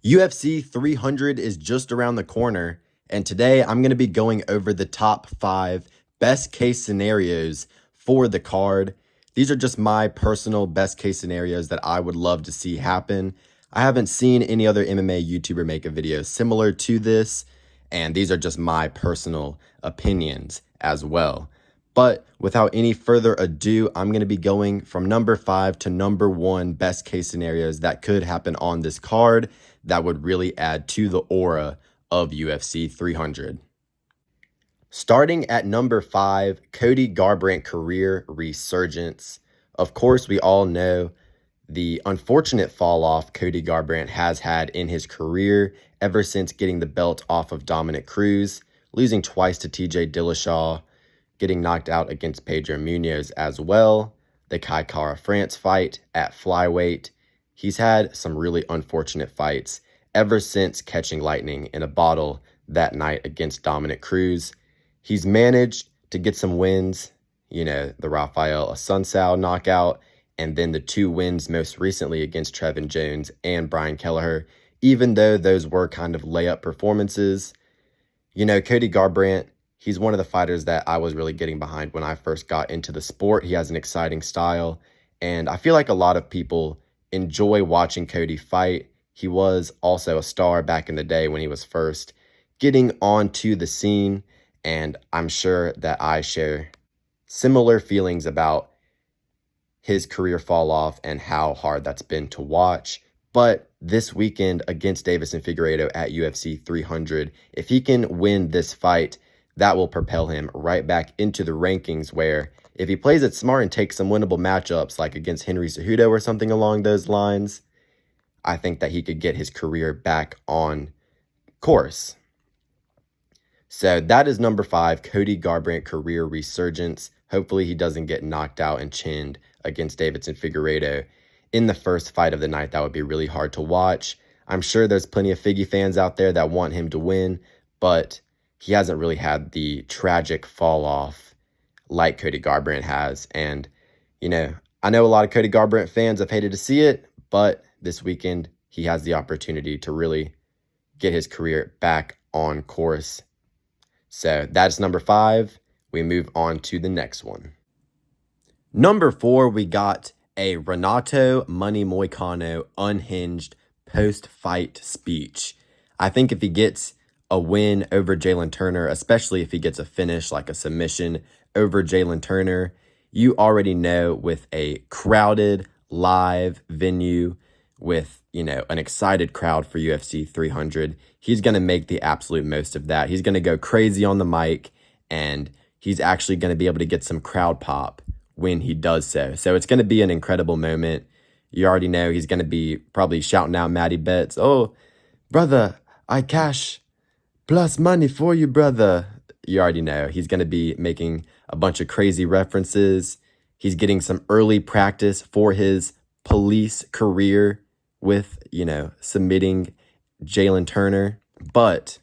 UFC 300 is just around the corner, and today I'm going to be going over the top 5 best case scenarios for the card. These are just my personal best case scenarios that I would love to see happen. I haven't seen any other MMA YouTuber make a video similar to this, and these are just my personal opinions as well. But without any further ado, I'm going to be going from number 5 to number 1 best case scenarios that could happen on this card that would really add to the aura of UFC 300. Starting at number 5, Cody Garbrandt career resurgence. Of course, we all know the unfortunate fall off Cody Garbrandt has had in his career ever since getting the belt off of Dominic Cruz, losing twice to TJ Dillashaw, getting knocked out against Pedro Munoz as well, the Kai Kara France fight at flyweight. He's had some really unfortunate fights ever since catching lightning in a bottle that night against Dominic Cruz. He's managed to get some wins, the Rafael Assunção knockout, and then the 2 wins most recently against Trevin Jones and Brian Kelleher, even though those were kind of layup performances. Cody Garbrandt, he's one of the fighters that I was really getting behind when I first got into the sport. He has an exciting style, and I feel like a lot of people enjoy watching Cody fight. He was also a star back in the day when he was first getting onto the scene, and I'm sure that I share similar feelings about his career fall off and how hard that's been to watch. But this weekend against Deiveson Figueiredo at UFC 300, if he can win this fight, that will propel him right back into the rankings, where if he plays it smart and takes some winnable matchups like against Henry Cejudo or something along those lines, I think that he could get his career back on course. So that is number 5, Cody Garbrandt career resurgence. Hopefully he doesn't get knocked out and chinned against Deiveson Figueiredo in the first fight of the night. That would be really hard to watch. I'm sure there's plenty of Figgy fans out there that want him to win, but he hasn't really had the tragic fall off like Cody Garbrandt has. And, I know a lot of Cody Garbrandt fans have hated to see it, but this weekend he has the opportunity to really get his career back on course. So that's number 5. We move on to the next one. Number 4, we got a Renato Money Moicano unhinged post-fight speech. I think if he gets a win over Jalen Turner, especially if he gets a finish like a submission over Jalen Turner, you already know with a crowded live venue with, an excited crowd for UFC 300, he's going to make the absolute most of that. He's going to go crazy on the mic, and he's actually going to be able to get some crowd pop when he does so. So it's going to be an incredible moment. You already know he's going to be probably shouting out Matty Betts. "Oh, brother, I cash plus money for you, brother." You already know he's going to be making a bunch of crazy references. He's getting some early practice for his police career with, submitting Jalen Turner. But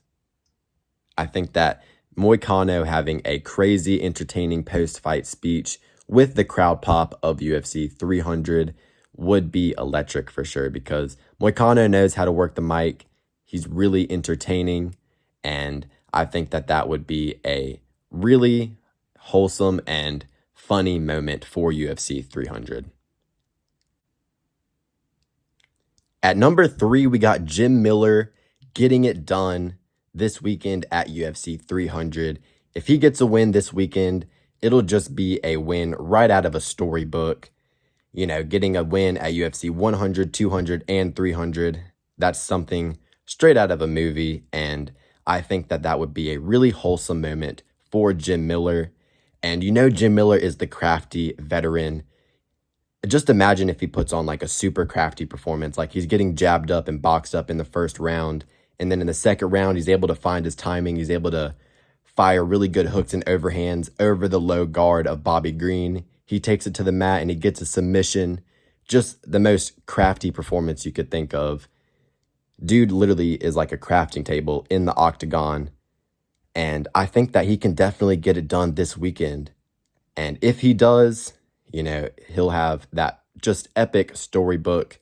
I think that Moicano having a crazy, entertaining post-fight speech with the crowd pop of UFC 300 would be electric for sure, because Moicano knows how to work the mic. He's really entertaining, and I think that that would be a really wholesome and funny moment for UFC 300. At number 3, we got Jim Miller getting it done this weekend at UFC 300. If he gets a win this weekend, it'll just be a win right out of a storybook. Getting a win at UFC 100, 200, and 300, that's something straight out of a movie, and I think that that would be a really wholesome moment for Jim Miller. And Jim Miller is the crafty veteran. Just imagine if he puts on like a super crafty performance, like he's getting jabbed up and boxed up in the first round, and then in the second round, he's able to find his timing. He's able to fire really good hooks and overhands over the low guard of Bobby Green. He takes it to the mat and he gets a submission. Just the most crafty performance you could think of. Dude literally is like a crafting table in the octagon. And I think that he can definitely get it done this weekend. And if he does, he'll have that just epic storybook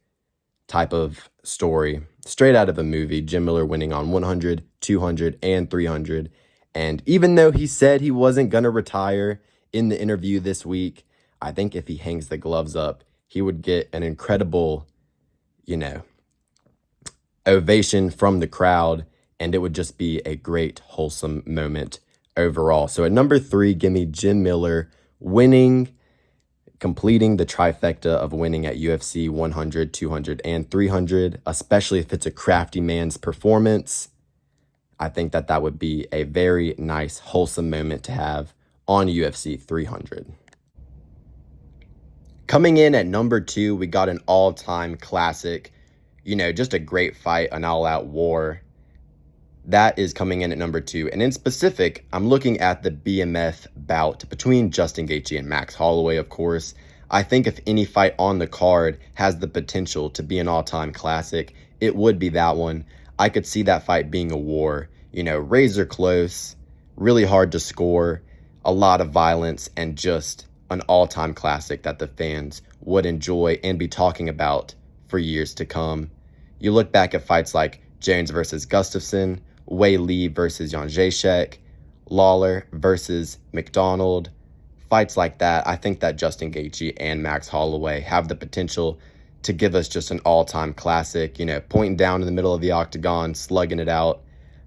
type of story. straight out of a movie. Jim Miller winning on 100, 200, and 300. And even though he said he wasn't going to retire in the interview this week, I think if he hangs the gloves up, he would get an incredible, ovation from the crowd, and it would just be a great, wholesome moment overall. So at number 3, give me Jim Miller winning, completing the trifecta of winning at UFC 100, 200, and 300, especially if it's a crafty man's performance. I think that would be a very nice, wholesome moment to have on UFC 300. Coming in at number 2, we got an all-time classic, just a great fight, an all-out war. That is coming in at number 2. And in specific, I'm looking at the BMF bout between Justin Gaethje and Max Holloway, of course. I think if any fight on the card has the potential to be an all-time classic, it would be that one. I could see that fight being a war, razor close, really hard to score, a lot of violence, and just an all-time classic that the fans would enjoy and be talking about for years to come. You look back at fights like Jones versus Gustafsson, Wei Lee versus Jan Jacek, Lawler versus McDonald, fights like that. I think that Justin Gaethje and Max Holloway have the potential to give us just an all-time classic, pointing down in the middle of the octagon, slugging it out.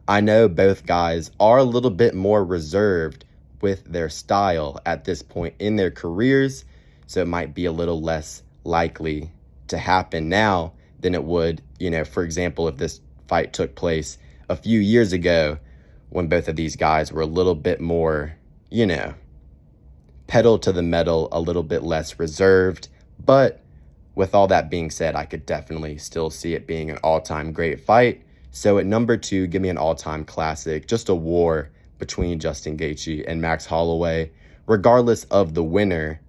I know both guys are a little bit more reserved with their style at this point in their careers, so it might be a little less likely to happen now than it would, for example, if this fight took place a few years ago when both of these guys were a little bit more, pedal to the metal, a little bit less reserved. But with all that being said, I could definitely still see it being an all-time great fight. So at number 2, give me an all-time classic, just a war between Justin Gaethje and Max Holloway. Regardless of the winner,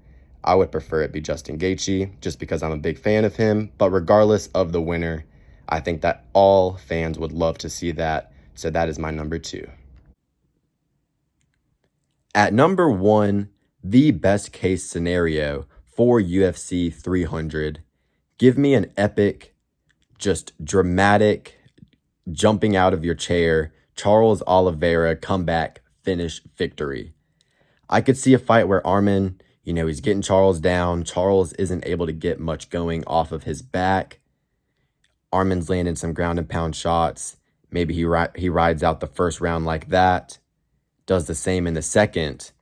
I would prefer it be Justin Gaethje just because I'm a big fan of him. But regardless of the winner, I think that all fans would love to see that. So that is my number 2. At number 1, the best case scenario for UFC 300. Give me an epic, just dramatic, jumping out of your chair, Charles Oliveira comeback finish victory. I could see a fight where Armen, he's getting Charles down. Charles isn't able to get much going off of his back. Armen's landing some ground and pound shots. Maybe he rides out the first round like that. Does the same in the second.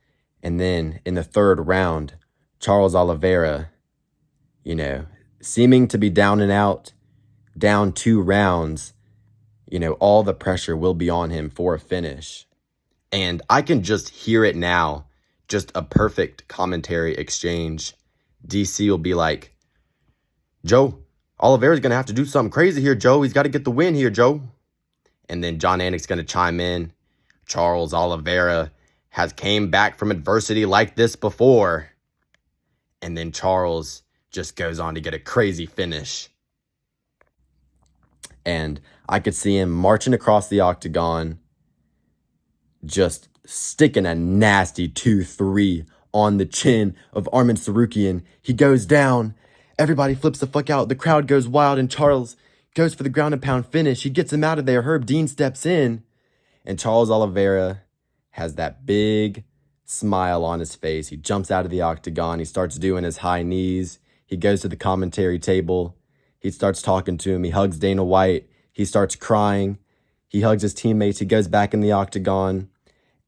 And then in the third round, Charles Oliveira, seeming to be down and out, down 2 rounds, all the pressure will be on him for a finish. And I can just hear it now, just a perfect commentary exchange. DC will be like, Joe, Oliveira's going to have to do something crazy here, Joe. He's got to get the win here, Joe. And then John Anik's going to chime in. Charles Oliveira has came back from adversity like this before. And then Charles just goes on to get a crazy finish. And I could see him marching across the octagon, just sticking a nasty 2-3 on the chin of Armen Tsarukyan. He goes down. Everybody flips the fuck out. The crowd goes wild, and Charles goes for the ground and pound finish. He gets him out of there. Herb Dean steps in, and Charles Oliveira has that big smile on his face. He jumps out of the octagon. He starts doing his high knees. He goes to the commentary table. He starts talking to him. He hugs Dana White. He starts crying. He hugs his teammates. He goes back in the octagon.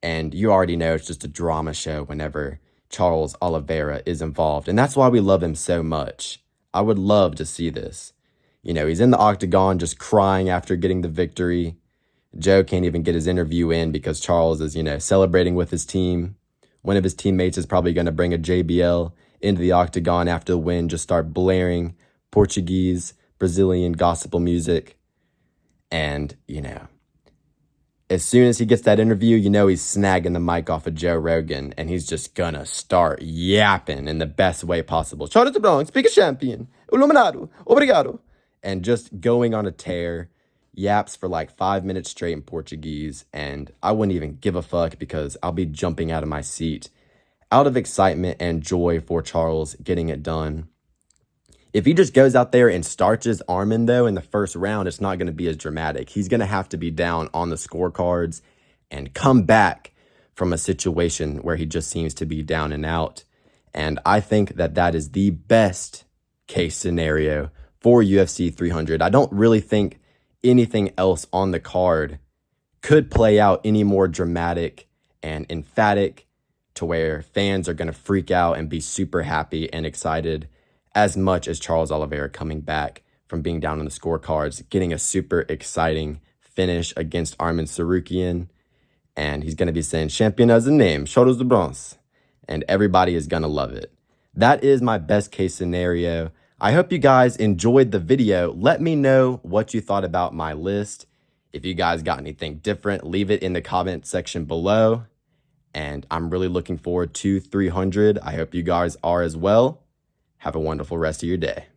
And you already know it's just a drama show whenever Charles Oliveira is involved. And that's why we love him so much. I would love to see this. He's in the octagon just crying after getting the victory. Joe can't even get his interview in because Charles is, celebrating with his team. One of his teammates is probably going to bring a JBL into the octagon after the win, just start blaring Portuguese, Brazilian gospel music. And, as soon as he gets that interview, he's snagging the mic off of Joe Rogan, and he's just gonna start yapping in the best way possible. Charles Bronx, speak a champion, Iluminado, obrigado. And just going on a tear, yaps for like 5 minutes straight in Portuguese, and I wouldn't even give a fuck because I'll be jumping out of my seat out of excitement and joy for Charles getting it done. If he just goes out there and starches Armen, though, in the first round, it's not going to be as dramatic. He's going to have to be down on the scorecards and come back from a situation where he just seems to be down and out. And I think that that is the best case scenario for UFC 300. I don't really think anything else on the card could play out any more dramatic and emphatic to where fans are going to freak out and be super happy and excited as much as Charles Oliveira coming back from being down on the scorecards, getting a super exciting finish against Armen Sarukian. And he's going to be saying, champion as a name, shoulders de bronze. And everybody is going to love it. That is my best case scenario. I hope you guys enjoyed the video. Let me know what you thought about my list. If you guys got anything different, leave it in the comment section below. And I'm really looking forward to 300. I hope you guys are as well. Have a wonderful rest of your day.